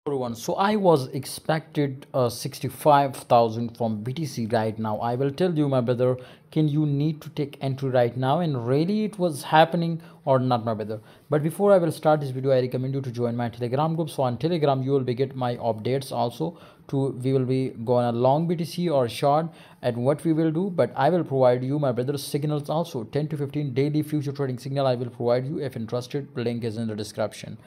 Everyone, so I was expected 65,000 from BTC right now. I will tell you, my brother, can you need to take entry right now, and really it was happening or not, my brother. But before I will start this video, I recommend you to join my Telegram group. So on Telegram you will be get my updates also. To we will be going a long BTC or short, and what we will do, but I will provide you, my brother, signals also. 10 to 15 daily future trading signal I will provide you. If interested, link is in the description.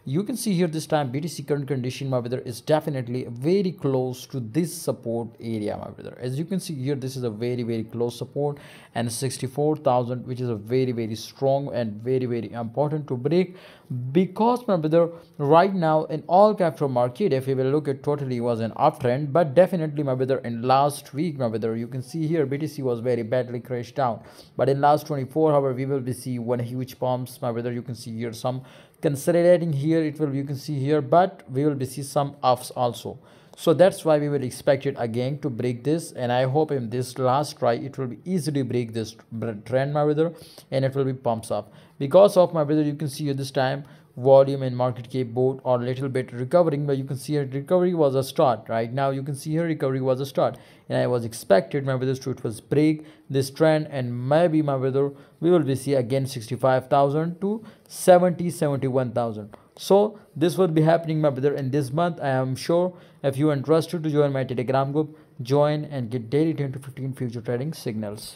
You can see here this time BTC current condition, my brother, is definitely very close to this support area, my brother. As you can see here, this is a very close support, and 64,000, which is a very strong and very important to break, because, my brother, right now in all crypto market, if we will look at, totally was an uptrend. But definitely, my brother, in last week, my brother, you can see here BTC was very badly crashed down. But in last 24 hours, we will be see one huge pumps, my brother. You can see here some consolidating here, it will, you can see here, but we will be see some ups also. So that's why we will expect it again to break this, and I hope in this last try it will be easily break this trend, my brother, and it will be pumps up. Because of, my brother, you can see here this time volume and market cap both are little bit recovering, but you can see here recovery was a start. Right now you can see here recovery was a start, and I was expected, my brother, to it was break this trend, and maybe, my brother, we will be see again 65,000 to 71,000. So this will be happening, my brother, in this month, I am sure. If you are interested to join my Telegram group, join and get daily 10 to 15 future trading signals.